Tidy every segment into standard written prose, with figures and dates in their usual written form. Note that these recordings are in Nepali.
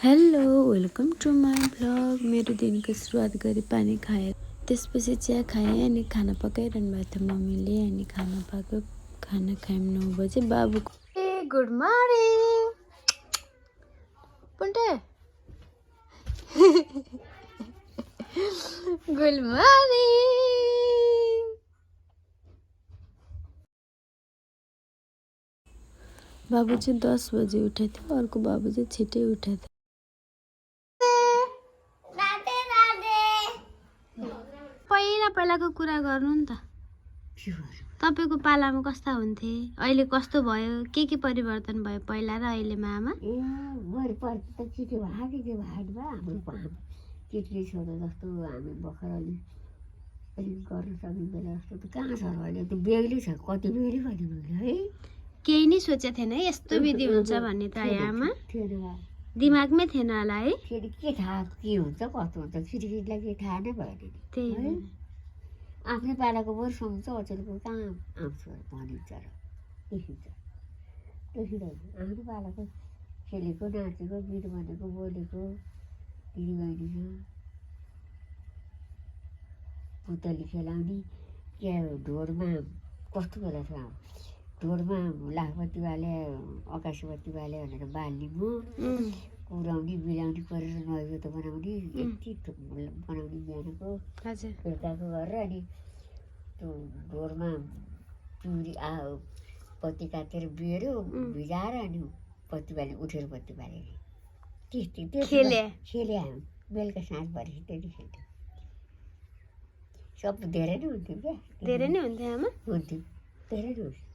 Hello welcome to my vlog. मेरो दिनको सुरुवात गरी पानी खाएँ, त्यसपछि चिया खाएँ अनि खाना पकाइरहनु भएको थियो मम्मीले। अनि खाना खायौँ 9 बजे। बाबुको गुड मर्निङ पुन्टे गुड मर्निङ। बाबु चाहिँ 10 बजे उठेको थियो, अर्को बाबु चाहिँ छिटै उठेको थियो। पहिलाको कुरा गर्नु नि त। तपाईको पालामा कस्ता हुन्थे, अहिले कस्तो भयो, के परिवर्तन भयो पहिला र अहिलेमा आमा? केटी छोरा जस्तो हामी भर्खर अलिक गर्न सकिँदैन जस्तो त कहाँ छ अहिले? त्यो बेग्लै छ, कति बेग्लै भने मैले है केही नै सोचेको थिएन यस्तो विधि हुन्छ भन्ने त आमा दिमागमै थिएन होला है। फेरि के थाहा के हुन्छ कस्तो हुन्छ, केटीकेटीलाई के थाहा नै भएन नि। त्यही आफ्नै पालाको बरु सम्झ अचेलको कहाँ आउँछ भनिन्छ र देखिन्छ देखिँदैन। आफ्नै पालाको खेलेको नाचेको गीत भनेको बोलेको दिदीबहिनीमा पुतली खेलाउने के ढोडमा कस्तो बेला थियो ढोडमा लाखपति बाले अकाशपति बाले भनेर बाल्ने कुराउने बिलाउने गरेर नैवेद्य बनाउने यति बनाउने बिहानको बेलुकाको गरेर अनि त्यो ढोडमा पिउरी पत्ती काटेर बिहेऱ्यो भिजाएर अनि पत्ती बाल्ने उठेर पत्ती बाल्ने त्यस्तै खेले हामी बेलुका साँझ भएपछि त्यति खेल्थ्यौँ। सब धेरै नै हुन्थ्यो क्या, धेरै नै हुन्थ्यो आमा, हुन्थ्यो धेरै नै हुन्थ्यो।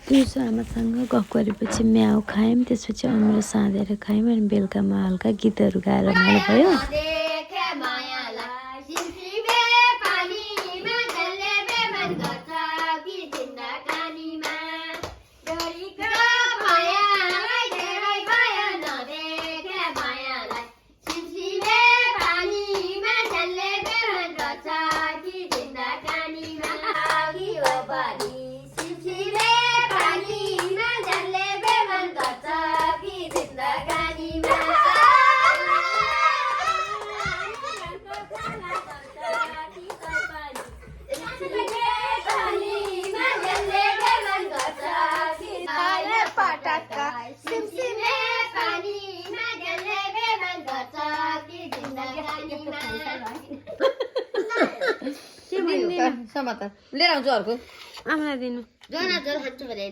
दिउँसो आमासँग गफ गरेपछि म्याउ खायौँ, त्यसपछि अमृत साँधेर खायौँ अनि बेलुकामा हल्का गीतहरू गाएर रमाइलो भयो। समाचार लिएर आउँछु अर्को आमालाई दिनु खान्छु भने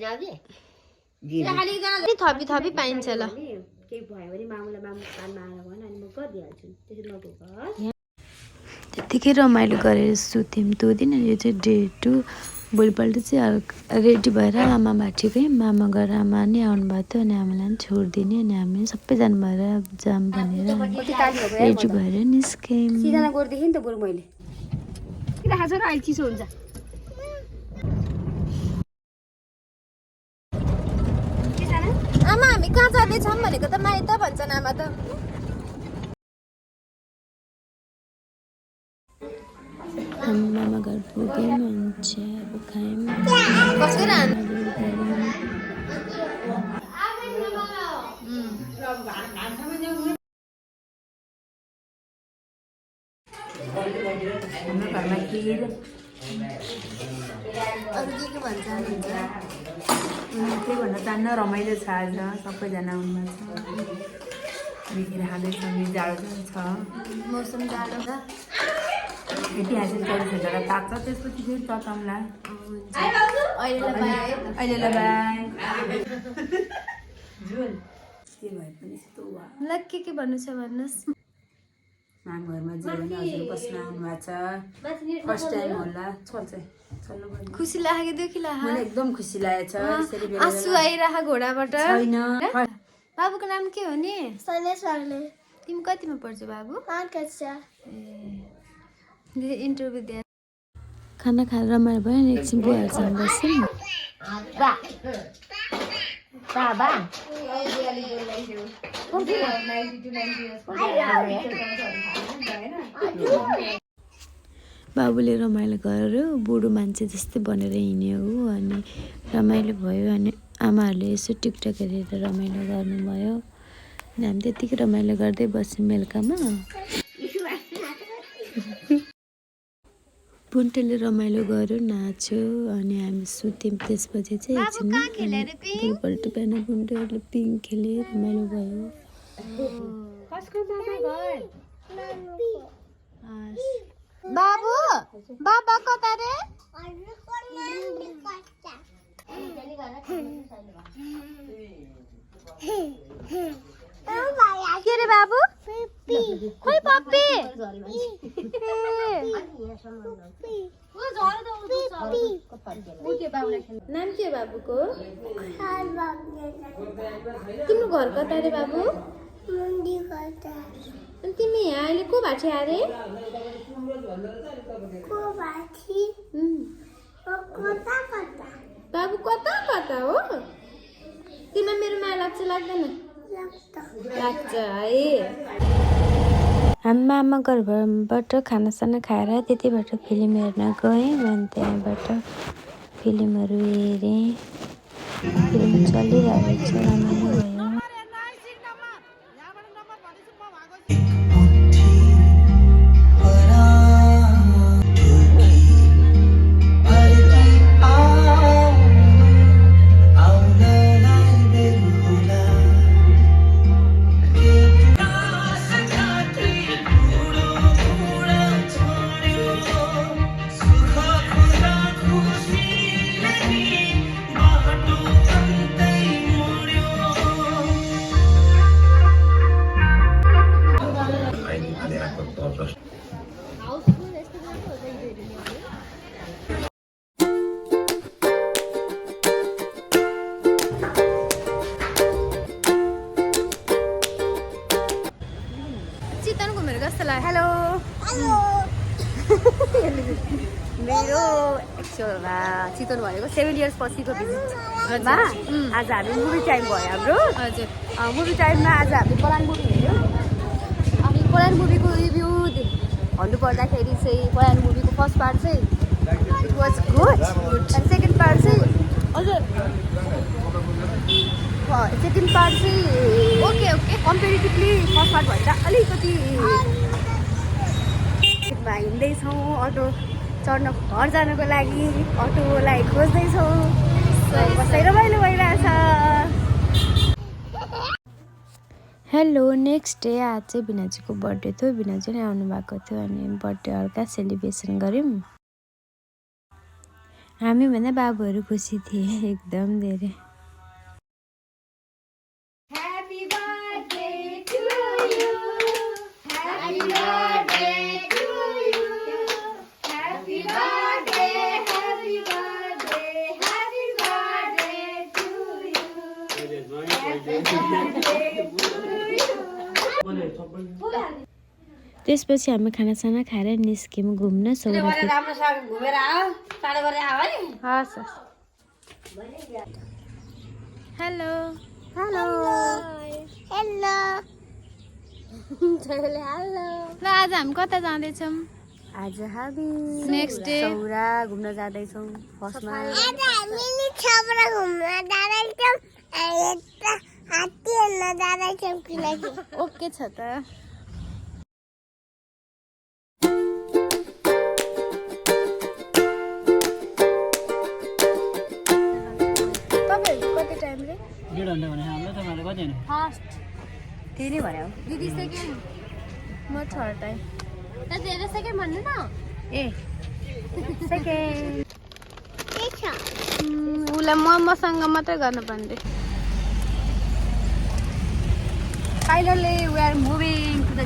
थपी थपी पाइन्छ ल। त्यतिकै रमाइलो गरेर सुत्यौँ त्यो दिन। यो चाहिँ डे 2। भोलिपल्ट चाहिँ रेडी भएर आमा भाटिकै मामा गएर आमा नि आउनु भएको थियो अनि आमालाई पनि छोडिदिने अनि हामी सबैजना भएर जाम भनेर रेडी भएर निस्क्यौँ। चिसो हुन्छ आमा हामी कहाँ जाँदैछौँ भनेको त माइत भन्छन् आमा त। हामी मामा घर पुग्यौँ अनि चियाहरू खायौँ। हाम्रो घरमा खिर अरू के भन्छ त्यही भन्न चाहन्न। रमाइलो छ आज, सबैजना आउनुभएको छ, मिठेर खाँदैछौँ। जाडो छ, मौसम जाडो छ, ऐतिहासिक 24 घन्टा तात्छ, त्यसपछि फेरि तताउँला। अहिले बाई झुल के भए पनि यस्तो ल के भन्नु छ भन्नुहोस्। माम घरमा जे भने हजुर बस्न आउनुभएको छ, फर्स्ट टाइम होला। खुसी लाग्यो दुखी लाग्यो? मलाई एकदम खुसी लागेको छ। आँसु आइरह घोडाबाट छैन। बाबुको नाम के हो नि? सनेश वाग्ले। तिमी कतिमा पढ्छौ बाबु? 8 कक्षा। इन्टरभ्यू दिए खाना खाएर रमाइलो भयो नि। एकछिन बुवाहरूसँग बस्यौँ। बाबुले रमाइलो गरेर बुढो मान्छे जस्तै बनेर हिँड्यो हो अनि रमाइलो भयो। अनि आमाहरूले यसो टिकटक हेरेर रमाइलो गर्नुभयो। अनि हामी त्यतिकै रमाइलो गर्दै बस्यौँ बेलुकामा। पुन्टेले रमाइलो गर्यो, नाच्यो, अनि हामी सुत्यौँ। त्यसपछि चाहिँ एकछिनमा भोलिपल्ट बिहान पुन्टेहरूले पिङ खेले, रमाइलो भयो। बाबु बाबा कता रे? के रे बाबु? खोइ पप्पी। नाम के बाबुको? तिम्रो घर कता रे बाबु? तिमी यहाँ अहिले को भाटी अरे? बाबु कता कता हो? तिमीलाई मेरो माया लाग्छ लाग्दैन? लाग्छ है। हामी मामा घरबाट खानासाना खाएर त्यतिबाट फिल्म हेर्न गयौँ। अनि त्यहाँबाट फिल्महरू हेरेँ। फिल्म चलिरहेको छ, रमाइलो भयो। हेलो मेरो एक्चुअलमा चितवन भनेको 7 इयर्स पछिको भिजिटमा आज हामी मुभी टाइम भयो हाम्रो। हजुर, मुभी टाइममा आज हामी पलान मुभी हेऱ्यौँ। अनि पलान मुभीको रिभ्यू भन्नुपर्दाखेरि चाहिँ पलान मुभीको फर्स्ट पार्ट चाहिँ it was good, and second part चाहिँ ओके कम्पेरिटिभली फर्स्ट पार्ट भन्दा अलिकति हिँड्दैछौँ। अटो चढ्न घर जानको लागि अटोलाई खोज्दैछौँ। बस्दै रमाइलो भइरहेछ। हेलो, नेक्स्ट डे आज चाहिँ बिनाजीको बर्थडे थियो। बिनाजी नै आउनु भएको थियो अनि बर्थडे हल्का सेलिब्रेसन गऱ्यौँ। हामी भन्दा बाबुहरू खुसी थिए एकदम धेरै। त्यसपछि हामी खानासाना खाएर निस्क्यौँ घुम्न। हेलो हेलो हेलो ल आज हामी कता जाँदैछौँ? आज हामी नेक्स्ट डे छौरा घुम्न जाँदैछौँ। फर्स्टमा आज हामी नि छौरा घुम्न जाँदैछौँ। हात्ती हेर्न जाँदैछौँ किनकि ओके छ त। डेढ घन्टा भने हामीलाई तपाईँले कति होइन फर्स्ट त्यही नै भन्यो। दिदी सेकेन्ड, म थर्ड टाइम। धेरै सेकेन्ड भन्नु न। ए सेकेन्ड के छ? उसलाई मसँग मात्रै गर्नुपर्ने। Finally we are moving to the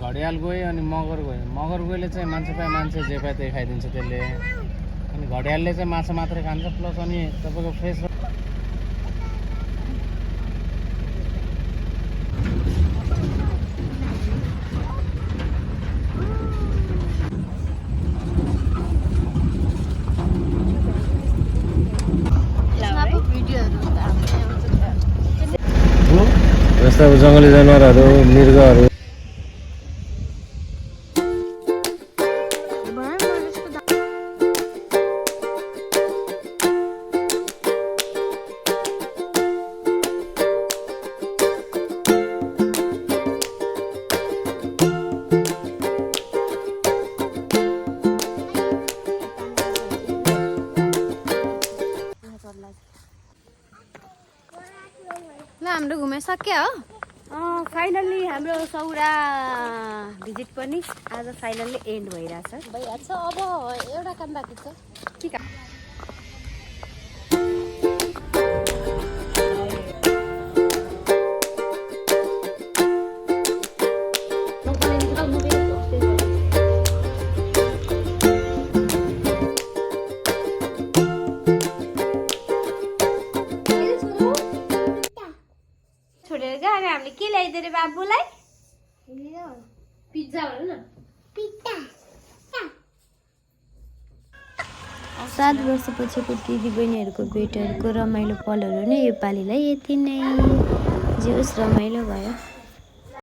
घडियाल गयो अनि मगर गयो। मगर गयोले चाहिँ मान्छे पाए मान्छे जे पाए त्यही खाइदिन्छ त्यसले। अनि घडियालले चाहिँ माछा मात्रै खान्छ, प्लस अनि तपाईँको फ्रेस जस्तो अब जङ्गली जनावरहरू मृगहरू ल हाम्रो घुमिसक्यो हो फाइनल्ली हाम्रो सौरा भिजिट पनि आज फाइनल्ली एन्ड भइरहेछ। भइहाल्छ अब एउटा काम बाँकी छ के काम? छोडेर गएर हामीले के ल्याइदियो रे बाबुलाई? पिज्जा भन न। 7 वर्षपछिको दिदीबहिनीहरूको भेटहरूको रमाइलो पलहरू नै यो पालिलाई यति नै जे होस् रमाइलो भयो।